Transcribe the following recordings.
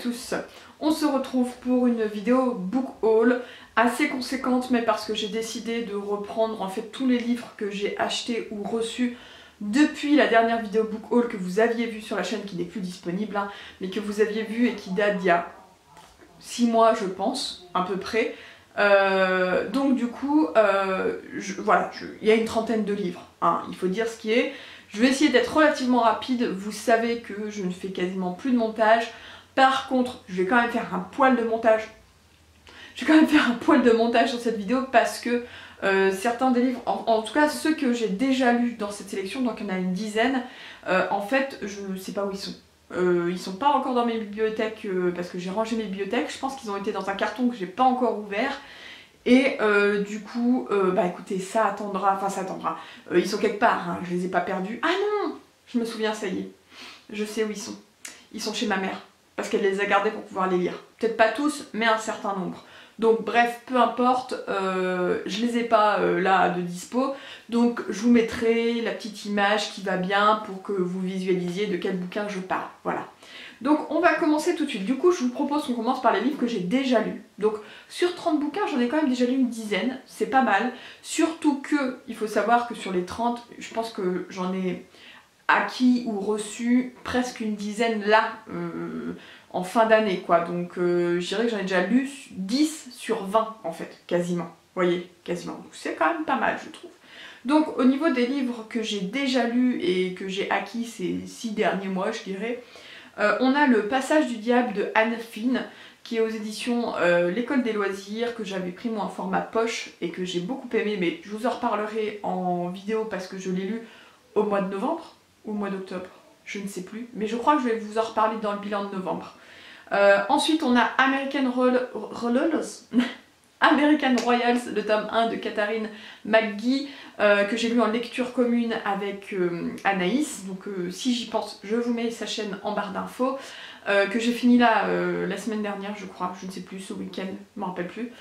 tous, on se retrouve pour une vidéo book haul assez conséquente, mais parce que j'ai décidé de reprendre en fait tous les livres que j'ai achetés ou reçus depuis la dernière vidéo book haul que vous aviez vue sur la chaîne, qui n'est plus disponible, hein, mais que vous aviez vu et qui date d'il y a 6 mois je pense, à peu près. Donc du coup, voilà, il y a une trentaine de livres, hein, il faut dire ce qui est. Je vais essayer d'être relativement rapide, vous savez que je ne fais quasiment plus de montage. Par contre, je vais quand même faire un poil de montage. Je vais quand même faire un poil de montage sur cette vidéo parce que certains des livres, en tout cas ceux que j'ai déjà lus dans cette sélection, donc il y en a une dizaine, en fait je ne sais pas où ils sont. Ils sont pas encore dans mes bibliothèques parce que j'ai rangé mes bibliothèques. Je pense qu'ils ont été dans un carton que j'ai pas encore ouvert. Et du coup, bah écoutez, ça attendra, enfin ça attendra. Ils sont quelque part, hein, je les ai pas perdus. Ah non, je me souviens, ça y est. Je sais où ils sont. Ils sont chez ma mère. Parce qu'elle les a gardés pour pouvoir les lire. Peut-être pas tous, mais un certain nombre. Donc bref, peu importe, je les ai pas là de dispo. Donc je vous mettrai la petite image qui va bien pour que vous visualisiez de quel bouquin je parle. Voilà. Donc on va commencer tout de suite. Du coup, je vous propose qu'on commence par les livres que j'ai déjà lus. Donc sur 30 bouquins, j'en ai quand même déjà lu une dizaine. C'est pas mal. Surtout que, il faut savoir que sur les 30, je pense que j'en ai acquis ou reçu presque une dizaine là en fin d'année quoi. Donc je dirais que j'en ai déjà lu 10 sur 20 en fait, quasiment. Vous voyez, quasiment. C'est quand même pas mal je trouve. Donc au niveau des livres que j'ai déjà lus et que j'ai acquis ces 6 derniers mois je dirais, on a Le Passage du Diable de Anne Fine qui est aux éditions L'École des Loisirs, que j'avais pris moi en format poche et que j'ai beaucoup aimé, mais je vous en reparlerai en vidéo parce que je l'ai lu au mois de novembre ou au mois d'octobre, je ne sais plus, mais je crois que je vais vous en reparler dans le bilan de novembre. Ensuite on a American Royals, le tome 1 de Katharine McGee, que j'ai lu en lecture commune avec Anaïs, donc si j'y pense, je vous mets sa chaîne en barre d'infos, que j'ai fini là la semaine dernière je crois, je ne sais plus, ce week-end, je ne me rappelle plus,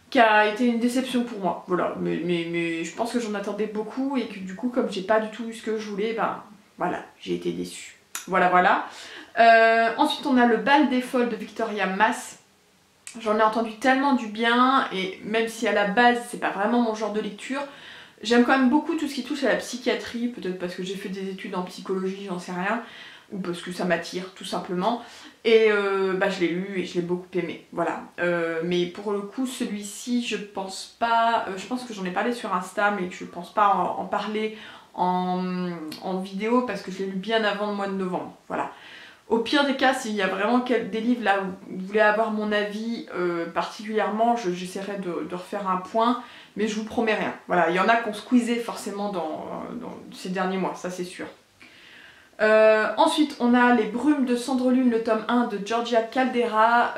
qui a été une déception pour moi, voilà, mais je pense que j'en attendais beaucoup et que du coup comme j'ai pas du tout eu ce que je voulais, ben voilà, j'ai été déçue. Voilà. Ensuite on a Le Bal des Folles de Victoria Mass. J'en ai entendu tellement du bien et même si à la base c'est pas vraiment mon genre de lecture, j'aime quand même beaucoup tout ce qui touche à la psychiatrie, peut-être parce que j'ai fait des études en psychologie, j'en sais rien, ou parce que ça m'attire tout simplement. Et bah, je l'ai lu et je l'ai beaucoup aimé, voilà. Mais pour le coup celui-ci je pense pas, je pense que j'en ai parlé sur Insta mais je pense pas en parler en vidéo parce que je l'ai lu bien avant le mois de novembre, voilà. Au pire des cas, s'il y a vraiment des livres là où vous voulez avoir mon avis particulièrement, j'essaierai de refaire un point, mais je vous promets rien. Voilà, il y en a qu'on squeezé forcément dans ces derniers mois, ça c'est sûr. Ensuite, on a Les Brumes de Cendrelune, le tome 1 de Georgia Caldera,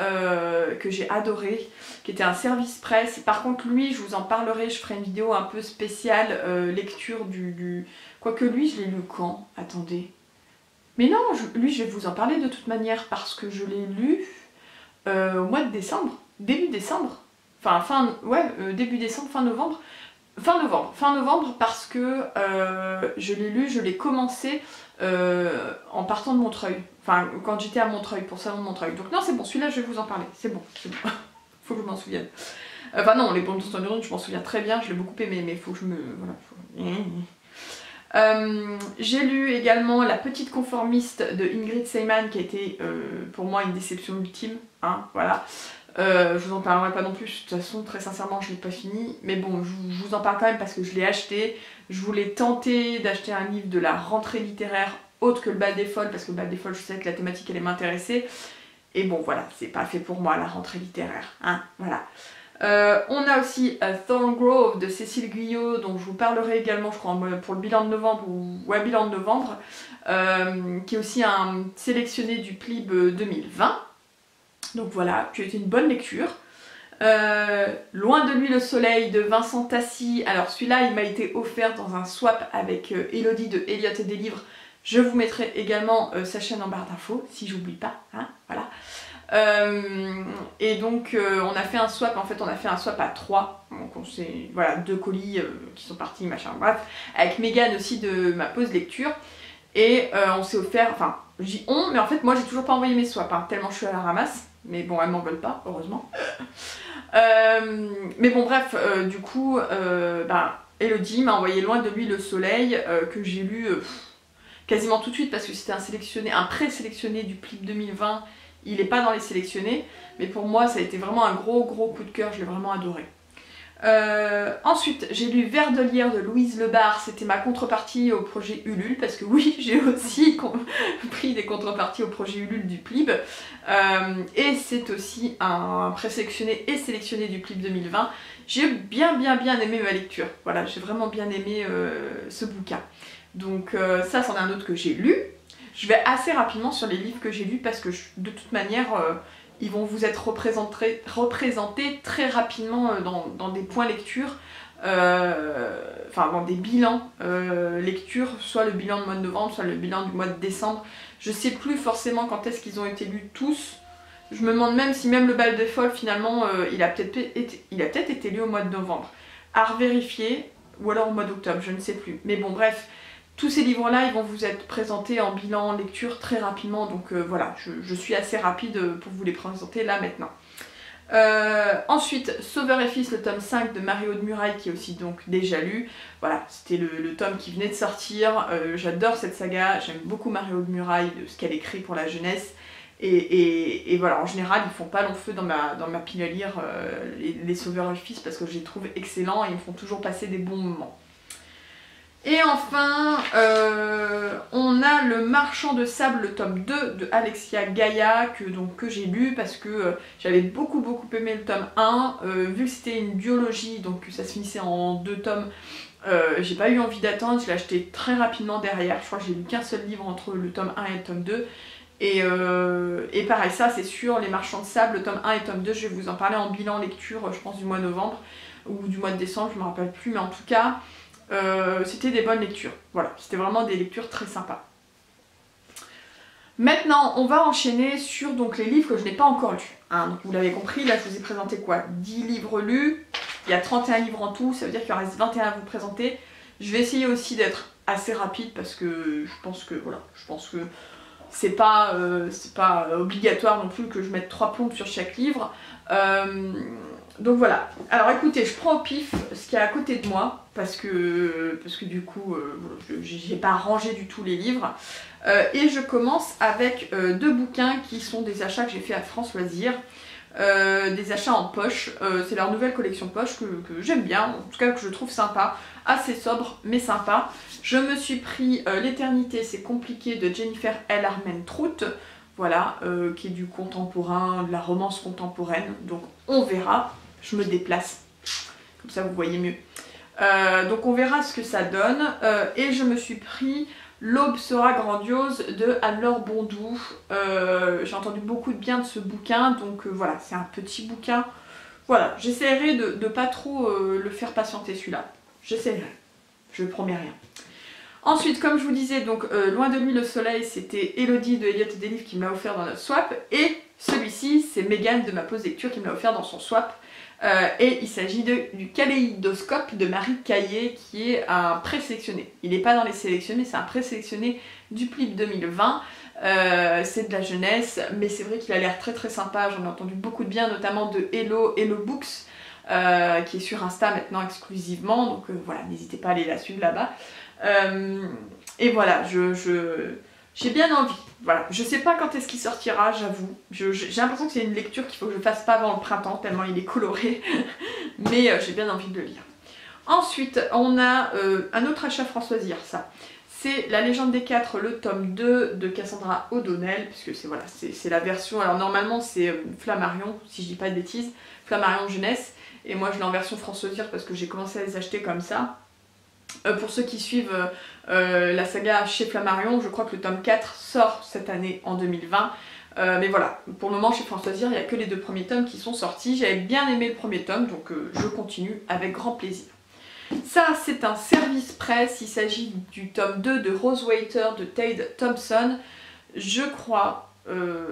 que j'ai adoré, qui était un service presse. Par contre, lui, je vous en parlerai, je ferai une vidéo un peu spéciale, lecture du... Quoique lui, je l'ai lu quand? Attendez. Mais non, lui, je vais vous en parler de toute manière, parce que je l'ai lu au mois de décembre, début décembre. Enfin, début décembre, fin novembre. Fin novembre parce que je l'ai lu, je l'ai commencé en partant de Montreuil. Enfin, quand j'étais à Montreuil, pour le salon de Montreuil. Donc non, c'est bon, celui-là, je vais vous en parler. C'est bon. Faut que je m'en souvienne. Enfin non, Les Brumes de Cendrelune, je m'en souviens très bien, je l'ai beaucoup aimé, mais il faut que je me... Voilà. J'ai lu également La Petite Conformiste de Ingrid Seyman, qui a été pour moi une déception ultime. Hein, voilà. Je vous en parlerai pas non plus, de toute façon très sincèrement je l'ai pas fini, mais bon je vous en parle quand même parce que je l'ai acheté. Je voulais tenter d'acheter un livre de la rentrée littéraire autre que Le Bal des Folles, parce que Le Bal des Folles je sais que la thématique allait m'intéresser, et bon voilà, c'est pas fait pour moi la rentrée littéraire, hein, voilà. On a aussi Thorngrove de Cécile Guyot, dont je vous parlerai également je crois pour le bilan de novembre, bilan de novembre, qui est aussi un sélectionné du PLIB 2020. Donc voilà, qui a été une bonne lecture. Loin de lui le soleil de Vincent Tassi. Alors celui-là il m'a été offert dans un swap avec Elodie de Elliot et des livres. Je vous mettrai également sa chaîne en barre d'infos si j'oublie pas, hein, voilà. Et donc on a fait un swap, en fait on a fait un swap à 3. Donc on s'est, voilà, 2 colis qui sont partis, machin, bref. Avec Mégane aussi de ma pause lecture. Et on s'est offert, enfin j'y on, mais en fait moi j'ai toujours pas envoyé mes swaps, hein, tellement je suis à la ramasse. Mais bon, elles m'en veulent pas, heureusement. Mais bon, bref, du coup, Elodie m'a envoyé Loin de lui le soleil, que j'ai lu quasiment tout de suite parce que c'était un présélectionné du PLIB 2020. Il n'est pas dans les sélectionnés, mais pour moi ça a été vraiment un gros coup de cœur, je l'ai vraiment adoré. Ensuite, j'ai lu Vers de lierre de Louise Lebar, c'était ma contrepartie au projet Ulule, parce que oui, j'ai aussi pris des contreparties au projet Ulule du PLIB, et c'est aussi un présélectionné et sélectionné du PLIB 2020. J'ai bien aimé ma lecture, voilà, j'ai vraiment bien aimé ce bouquin. Donc ça, c'en est un autre que j'ai lu. Je vais assez rapidement sur les livres que j'ai lus, parce que de toute manière... ils vont vous être représentés très rapidement dans des points lecture, dans des bilans lecture, soit le bilan du mois de novembre, soit le bilan du mois de décembre. Je sais plus forcément quand est-ce qu'ils ont été lus tous. Je me demande même si même le bal des folles finalement il a peut-être été lu au mois de novembre. À revérifier, ou alors au mois d'octobre, je ne sais plus. Mais bon bref. Tous ces livres-là, ils vont vous être présentés en bilan lecture très rapidement, donc voilà, je suis assez rapide pour vous les présenter là maintenant. Ensuite, Sauveur et Fils, le tome 5 de Marie-Aude Muraille, qui est aussi donc déjà lu. Voilà, c'était le tome qui venait de sortir. J'adore cette saga, j'aime beaucoup Marie-Aude Muraille, de ce qu'elle écrit pour la jeunesse. Et voilà, en général, ils font pas long feu dans ma pile à lire, les Sauveur et Fils, parce que je les trouve excellents et ils me font toujours passer des bons moments. Et enfin, on a Le Marchand de Sable, le tome 2 de Alexia Gaïa, que j'ai lu parce que j'avais beaucoup aimé le tome 1. Vu que c'était une duologie, donc ça se finissait en 2 tomes, j'ai pas eu envie d'attendre, je l'ai acheté très rapidement derrière. Je crois que j'ai lu qu'un seul livre entre le tome 1 et le tome 2. Et pareil, ça c'est sûr, Les Marchands de Sable, le tome 1 et le tome 2, je vais vous en parler en bilan lecture, je pense du mois de novembre ou du mois de décembre, je me rappelle plus, mais en tout cas... c'était des bonnes lectures, voilà, c'était vraiment des lectures très sympas. Maintenant, on va enchaîner sur donc, les livres que je n'ai pas encore lus. Hein. Donc, vous l'avez compris, là je vous ai présenté quoi, 10 livres lus, il y a 31 livres en tout, ça veut dire qu'il en reste 21 à vous présenter. Je vais essayer aussi d'être assez rapide parce que je pense que c'est pas obligatoire non plus que je mette 3 pompes sur chaque livre. Donc voilà, alors écoutez, je prends au pif ce qu'il y a à côté de moi, parce que du coup, j'ai pas rangé du tout les livres. Et je commence avec 2 bouquins qui sont des achats que j'ai fait à France Loisirs. Des achats en poche, c'est leur nouvelle collection poche que j'aime bien, en tout cas que je trouve sympa, assez sobre mais sympa. Je me suis pris L'éternité c'est compliqué de Jennifer L. Armentrout, voilà, qui est du contemporain, de la romance contemporaine, donc on verra. Je me déplace, comme ça vous voyez mieux. Donc on verra ce que ça donne. Et je me suis pris L'aube sera grandiose de Anne-Laure Bondou. J'ai entendu beaucoup de bien de ce bouquin, donc voilà, c'est un petit bouquin. Voilà, j'essaierai de pas trop le faire patienter celui-là. J'essaierai, je promets rien. Ensuite, comme je vous disais, donc Loin de lui le soleil, c'était Elodie de Elliott et des livres qui me l'a offert dans notre swap. Et celui-ci, c'est Mégane de ma pause lecture qui me l'a offert dans son swap. Et il s'agit du Kaléidoscope de Marie Caillé, qui est un présélectionné. Il n'est pas dans les sélectionnés, c'est un présélectionné du PLIB 2020. C'est de la jeunesse, mais c'est vrai qu'il a l'air très sympa. J'en ai entendu beaucoup de bien, notamment de Hello Books, qui est sur Insta maintenant exclusivement. Donc voilà, n'hésitez pas à aller la suivre là-bas. Et voilà, j'ai bien envie. Voilà, je sais pas quand est-ce qu'il sortira, j'avoue. J'ai l'impression que c'est une lecture qu'il faut que je fasse pas avant le printemps, tellement il est coloré. Mais j'ai bien envie de le lire. Ensuite, on a un autre achat France Loisirs, ça. C'est La Légende des 4, le tome 2 de Cassandra O'Donnell, puisque c'est la version... Alors normalement c'est Flammarion, si je dis pas de bêtises, Flammarion jeunesse. Et moi je l'ai en version France Loisirs parce que j'ai commencé à les acheter comme ça. Pour ceux qui suivent la saga chez Flammarion, je crois que le tome 4 sort cette année en 2020. Mais voilà, pour le moment chez France Loisirs, il n'y a que les 2 premiers tomes qui sont sortis. J'avais bien aimé le premier tome, donc je continue avec grand plaisir. Ça, c'est un service presse, il s'agit du tome 2 de Rose Waiter de Tade Thompson. Je crois...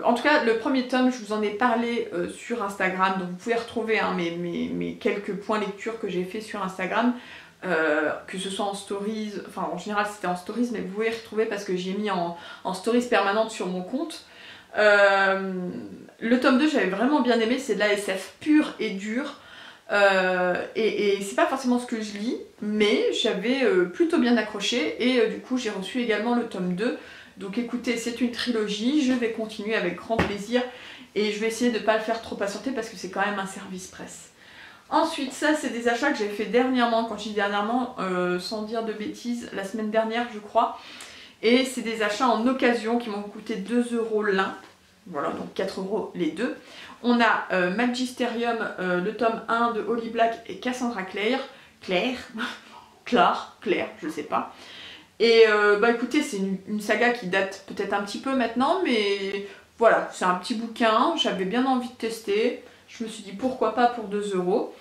en tout cas, le premier tome, je vous en ai parlé sur Instagram, donc vous pouvez retrouver hein, mes quelques points lecture que j'ai fait sur Instagram. que ce soit en stories, enfin en général c'était en stories, mais vous pouvez retrouver parce que j'ai mis en stories permanente sur mon compte. Le tome 2 j'avais vraiment bien aimé, c'est de la SF pure et dure. Et c'est pas forcément ce que je lis, mais j'avais plutôt bien accroché et du coup j'ai reçu également le tome 2. Donc écoutez, c'est une trilogie, je vais continuer avec grand plaisir et je vais essayer de ne pas le faire trop patienter parce que c'est quand même un service presse. Ensuite, ça c'est des achats que j'ai fait dernièrement, quand je dis dernièrement, sans dire de bêtises, la semaine dernière je crois. Et c'est des achats en occasion qui m'ont coûté 2 € l'un. Voilà, donc 4 € les deux. On a Magisterium, le tome 1 de Holly Black et Cassandra Clare, je sais pas. Et bah écoutez, c'est une saga qui date peut-être un petit peu maintenant, mais voilà, c'est un petit bouquin, j'avais bien envie de tester. Je me suis dit pourquoi pas pour 2 €.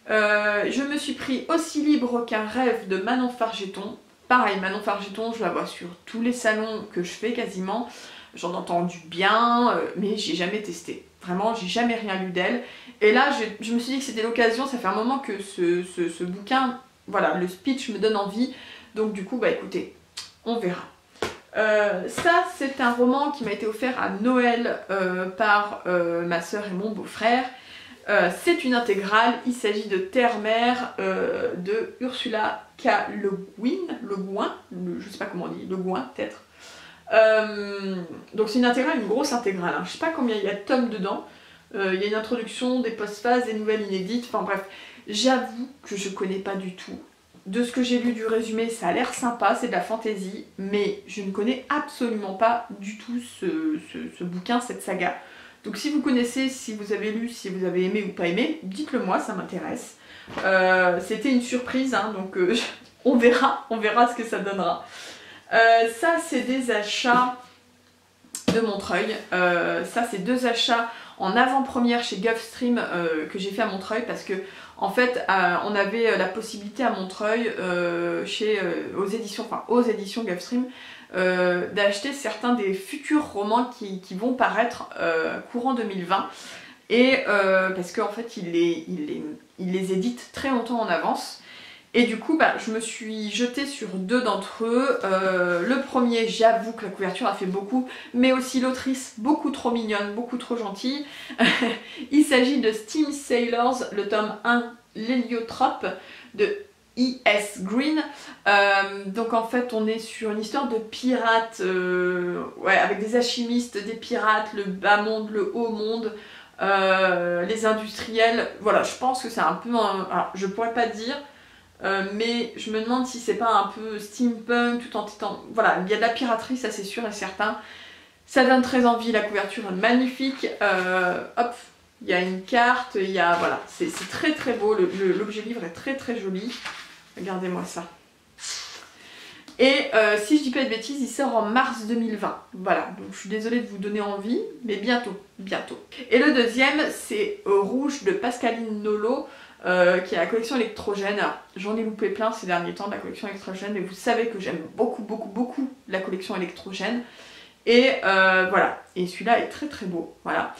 Je me suis pris Aussi libre qu'un rêve de Manon Fargeton. Pareil, Manon Fargeton, je la vois sur tous les salons que je fais quasiment. J'en entends du bien, mais j'ai jamais testé. Vraiment, j'ai jamais rien lu d'elle. Et là, je me suis dit que c'était l'occasion, ça fait un moment que ce bouquin, voilà, le speech me donne envie. Donc du coup, bah écoutez, on verra. Ça, c'est un roman qui m'a été offert à Noël par ma soeur et mon beau-frère. C'est une intégrale, il s'agit de Terre-Mère de Ursula K. Le Guin, je sais pas comment on dit, Le Guin peut-être. Donc c'est une intégrale, une grosse intégrale, hein. Je sais pas combien il y a de tomes dedans. Il y a une introduction, des post-phases, des nouvelles inédites, enfin bref. J'avoue que je connais pas du tout. De ce que j'ai lu du résumé, ça a l'air sympa, c'est de la fantaisie, mais je ne connais absolument pas du tout ce bouquin, cette saga. Donc si vous connaissez, si vous avez lu, si vous avez aimé ou pas aimé, dites-le moi, ça m'intéresse. C'était une surprise, hein, donc on verra ce que ça donnera. Ça c'est des achats de Montreuil. Ça c'est 2 achats en avant-première chez Gulfstream que j'ai fait à Montreuil parce que en fait on avait la possibilité à Montreuil aux éditions Gulfstream d'acheter certains des futurs romans qui vont paraître courant 2020 et parce qu'en fait ils les éditent très longtemps en avance. Et du coup, bah, je me suis jetée sur 2 d'entre eux. Le premier, j'avoue que la couverture a fait beaucoup, mais aussi l'autrice, beaucoup trop mignonne, beaucoup trop gentille. Il s'agit de Steam Sailors, le tome 1, L'Héliotrope, de E.S. Green. Donc en fait, on est sur une histoire de pirates, ouais, avec des alchimistes, des pirates, le bas monde, le haut monde, les industriels. Voilà, je pense que c'est un peu... Alors, je pourrais pas dire... mais je me demande si c'est pas un peu steampunk tout en étant... Voilà, il y a de la piraterie, ça c'est sûr et certain. Ça donne très envie, la couverture est magnifique. Hop, il y a une carte, il y a... Voilà, c'est très très beau, l'objet livre est très très joli. Regardez-moi ça. Et si je dis pas de bêtises, il sort en mars 2020. Voilà, donc je suis désolée de vous donner envie, mais bientôt, bientôt. Et le deuxième, c'est Rouge de Pascaline Nolo. Qui est la collection électrogène. J'en ai loupé plein ces derniers temps de la collection électrogène, mais vous savez que j'aime beaucoup la collection électrogène. Et voilà, et celui-là est très très beau, voilà.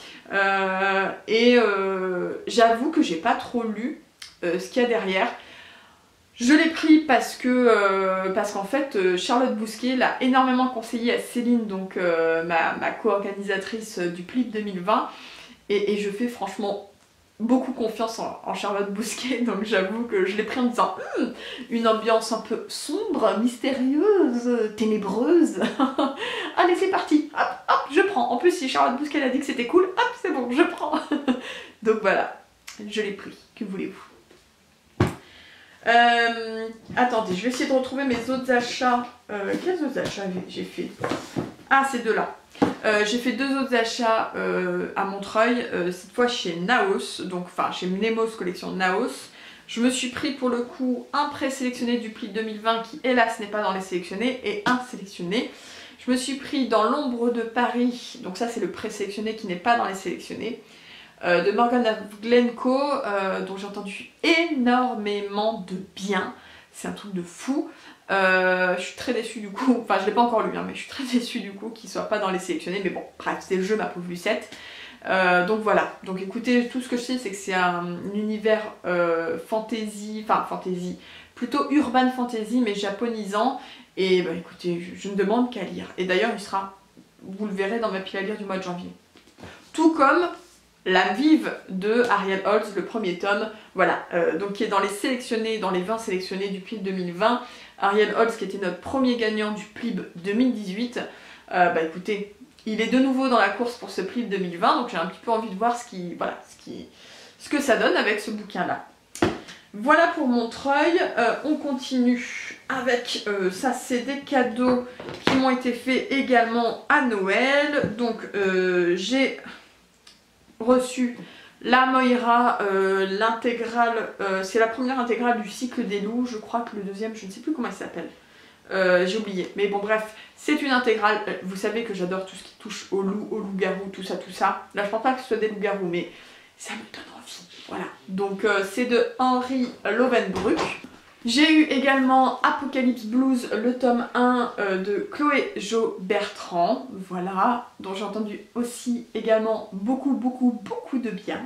J'avoue que j'ai pas trop lu ce qu'il y a derrière. Je l'ai pris parce qu'en fait Charlotte Bousquet l'a énormément conseillé à Céline, donc ma co-organisatrice du PLIP 2020, et je fais franchement beaucoup confiance en Charlotte Bousquet, donc j'avoue que je l'ai pris en me disant une ambiance un peu sombre, mystérieuse, ténébreuse. Allez, c'est parti, hop, hop, je prends. En plus, si Charlotte Bousquet a dit que c'était cool, hop, c'est bon, je prends. Donc voilà, je l'ai pris, que voulez-vous. Attendez, je vais essayer de retrouver mes autres achats. Quels autres achats j'ai fait? Ah, ces deux-là. J'ai fait 2 autres achats à Montreuil, cette fois chez Naos, donc enfin chez Nemos collection Naos. Je me suis pris pour le coup un présélectionné du PLIP 2020 qui hélas n'est pas dans les sélectionnés et un sélectionné. Je me suis pris Dans l'ombre de Paris, donc ça c'est le présélectionné qui n'est pas dans les sélectionnés, de Morgana Glencoe, dont j'ai entendu énormément de bien. C'est un truc de fou. Je suis très déçue du coup, enfin je l'ai pas encore lu hein, mais je suis très déçue du coup qu'il soit pas dans les sélectionnés, mais bon bref, c'est le jeu ma pauvre Lucette. Donc voilà, donc écoutez, tout ce que je sais c'est que c'est un univers fantasy, enfin fantasy, plutôt urban fantasy mais japonisant. Et bah écoutez, je ne demande qu'à lire. Et d'ailleurs il sera, vous le verrez dans ma pile à lire du mois de janvier. Tout comme La Vive de Ariel Holz, le premier tome, voilà, donc qui est dans les sélectionnés, dans les 20 sélectionnés du PLIB 2020. Ariel Holz qui était notre premier gagnant du PLIB 2018. Bah écoutez, il est de nouveau dans la course pour ce PLIB 2020, donc j'ai un petit peu envie de voir ce que ça donne avec ce bouquin-là. Voilà pour Montreuil. On continue avec, ça c'est des cadeaux qui m'ont été faits également à Noël. Donc j'ai reçu la Moira, l'intégrale, c'est la première intégrale du cycle des loups, je crois que le deuxième, je ne sais plus comment il s'appelle. J'ai oublié, mais bon bref, c'est une intégrale. Vous savez que j'adore tout ce qui touche aux loups, aux loups-garous, tout ça. Là je pense pas que ce soit des loups-garous, mais ça me donne envie, voilà. Donc c'est de Henri Lovenbruck. J'ai eu également Apocalypse Blues, le tome 1 de Chloé Jo Bertrand, voilà, dont j'ai entendu aussi également beaucoup de bien.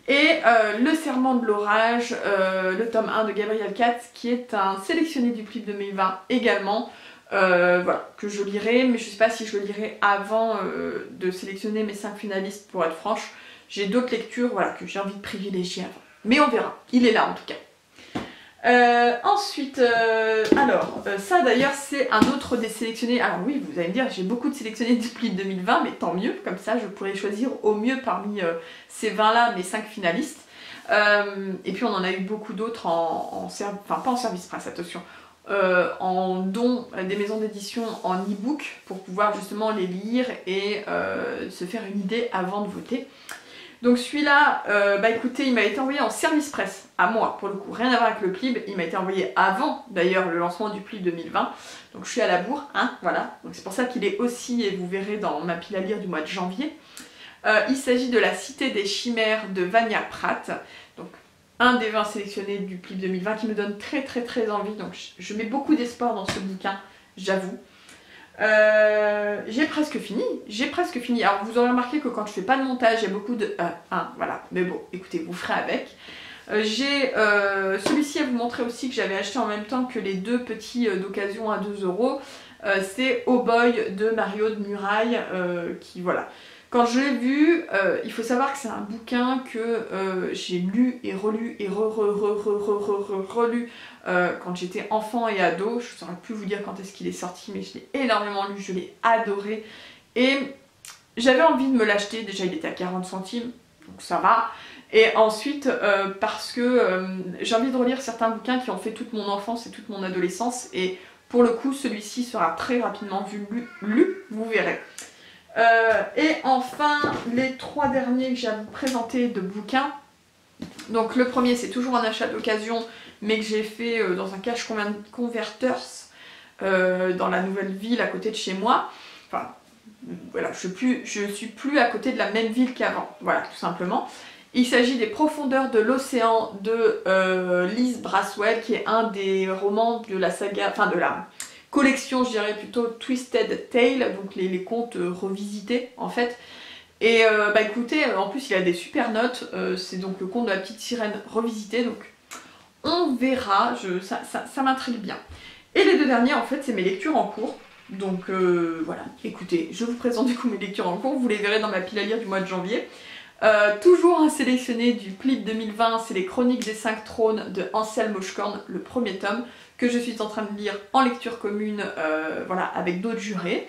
Et Le Serment de l'Orage, le tome 1 de Gabriel Katz, qui est un sélectionné du PLIB 2020 également, voilà, que je lirai, mais je ne sais pas si je le lirai avant de sélectionner mes 5 finalistes, pour être franche. J'ai d'autres lectures, voilà, que j'ai envie de privilégier avant. Mais on verra, il est là en tout cas. Ensuite, ça d'ailleurs c'est un autre des sélectionnés. Alors oui, vous allez me dire, j'ai beaucoup de sélectionnés du PLIB 2020, mais tant mieux, comme ça je pourrais choisir au mieux parmi ces 20 là mes 5 finalistes. Et puis on en a eu beaucoup d'autres enfin pas en service presse, attention, en don des maisons d'édition en e-book pour pouvoir justement les lire et se faire une idée avant de voter. Donc celui-là, bah écoutez, il m'a été envoyé en service presse, à moi, pour le coup, rien à voir avec le PLIB, il m'a été envoyé avant, d'ailleurs, le lancement du PLIB 2020, donc je suis à la bourre, hein, voilà, donc c'est pour ça qu'il est aussi, et vous verrez dans ma pile à lire du mois de janvier. Il s'agit de La Cité des Chimères de Vania Pratt, donc un des 20 sélectionnés du PLIB 2020 qui me donne très envie, donc je mets beaucoup d'espoir dans ce bouquin, j'avoue. J'ai presque fini, alors vous aurez remarqué que quand je fais pas de montage, il y a beaucoup de voilà, mais bon, écoutez, vous ferez avec. J'ai celui-ci à vous montrer aussi que j'avais acheté en même temps que les deux petits d'occasion à 2 €, c'est Oh Boy de Mario de Muraille, qui voilà. Quand je l'ai vu, il faut savoir que c'est un bouquin que j'ai lu et relu et relu quand j'étais enfant et ado. Je ne saurais plus vous dire quand est-ce qu'il est sorti, mais je l'ai énormément lu, je l'ai adoré. Et j'avais envie de me l'acheter, déjà il était à 40 centimes, donc ça va. Et ensuite, parce que j'ai envie de relire certains bouquins qui ont fait toute mon enfance et toute mon adolescence. Et pour le coup, celui-ci sera très rapidement lu, vous verrez. Et enfin, les 3 derniers que j'ai à vous présenter de bouquins. Donc le premier, c'est toujours un achat d'occasion, mais que j'ai fait dans un cash converters dans la nouvelle ville à côté de chez moi. Enfin, voilà, je suis plus à côté de la même ville qu'avant, voilà, tout simplement. Il s'agit des Profondeurs de l'Océan de Liz Braswell, qui est un des romans de la saga, enfin de la collection, je dirais plutôt Twisted Tale, donc les contes revisités en fait. Et bah écoutez, en plus il a des super notes, c'est donc le conte de la petite sirène revisité, donc on verra, ça m'intrigue bien. Et les 2 derniers en fait c'est mes lectures en cours, donc voilà, écoutez, je vous présente du coup mes lectures en cours, vous les verrez dans ma pile à lire du mois de janvier. Toujours un sélectionné du PLIB 2020, c'est les Chroniques des 5 trônes de Anselm Moschkorn, le premier tome, que je suis en train de lire en lecture commune, voilà, avec d'autres jurés.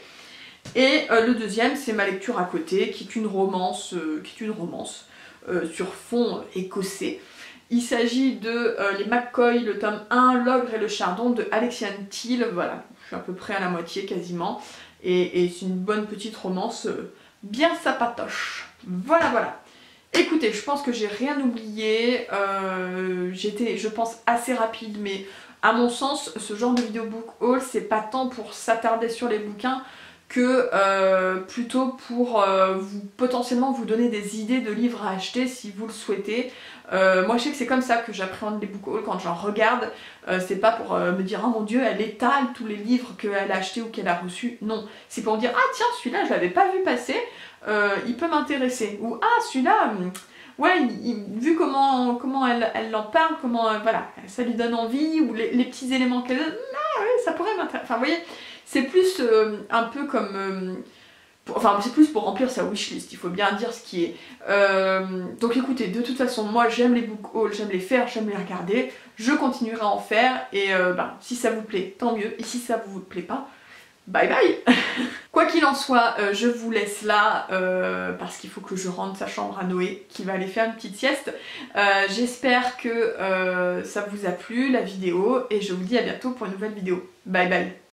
Et le deuxième, c'est ma lecture à côté, qui est une romance, sur fond écossais. Il s'agit de Les McCoy, le tome 1, L'Ogre et le Chardon de Alexiane Thiel, voilà, je suis à peu près à la moitié quasiment. Et c'est une bonne petite romance, bien sapatoche. Voilà. Écoutez, je pense que j'ai rien oublié, j'étais, je pense, assez rapide, mais à mon sens, ce genre de vidéo book haul, c'est pas tant pour s'attarder sur les bouquins que plutôt pour potentiellement vous donner des idées de livres à acheter si vous le souhaitez. Moi je sais que c'est comme ça que j'appréhende les book hauls quand j'en regarde, c'est pas pour me dire oh mon dieu elle étale tous les livres qu'elle a achetés ou qu'elle a reçus, non, c'est pour me dire ah tiens celui-là je l'avais pas vu passer, il peut m'intéresser. Ou ah celui-là, ouais, vu comment elle en parle, voilà, ça lui donne envie, ou les petits éléments qu'elle donne, ah ouais, ça pourrait m'intéresser. Enfin vous voyez, c'est plus un peu comme... Enfin, c'est plus pour remplir sa wishlist, il faut bien dire ce qui est. Donc écoutez, de toute façon, moi j'aime les book hauls, j'aime les faire, j'aime les regarder. Je continuerai à en faire et si ça vous plaît, tant mieux. Et si ça vous plaît pas, bye bye. Quoi qu'il en soit, je vous laisse là parce qu'il faut que je rentre sa chambre à Noé qui va aller faire une petite sieste. J'espère que ça vous a plu la vidéo et je vous dis à bientôt pour une nouvelle vidéo. Bye bye.